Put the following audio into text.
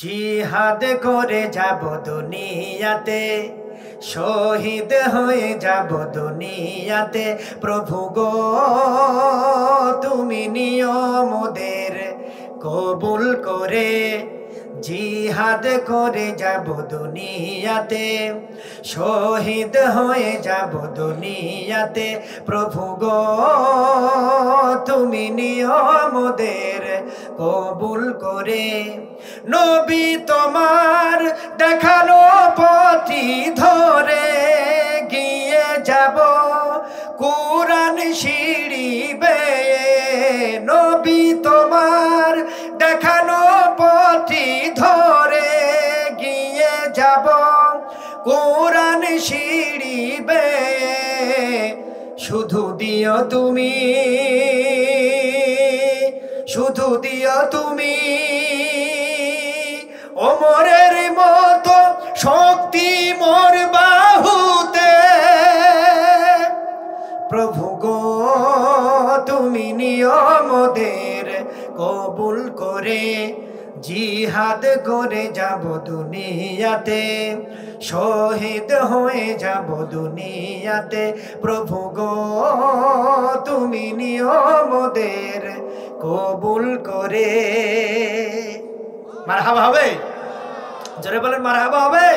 জিহাদ করে যাব দুনিয়াতে, শহীদ হয়ে যাব দুনিয়াতে। প্রভু গো তুমি নিয়মদের কবুল করে, জিহাদ করে যাব দুনিয়াতে, শহীদ হয়ে যাব দুনিয়াতে। প্রভু গো তুমি নিয়মদের কবুল করে। নবী তোমার দেখানো পথি ধরে গিয়ে যাব কুরআন সিঁড়ি বেয়ে। নবী তোমার দেখানো পথি ধরে গিয়ে যাব কুরআন সিঁড়ি বেয়ে। শুধু দিও তুমি, শুধু দিও তুমি ওমরের মতো শক্তি মোর বাহুতে। প্রভু গো তুমি নিয়মদের কবুল করে, জিহাদ করে যাব দুনিয়াতে, শহীদ হয়ে যাব দুনিয়াতে। প্রভু গো তুমি নিয়মদের কবুল করে। মারহাবা হবে, জোরে বলেন মারহাবা হবে।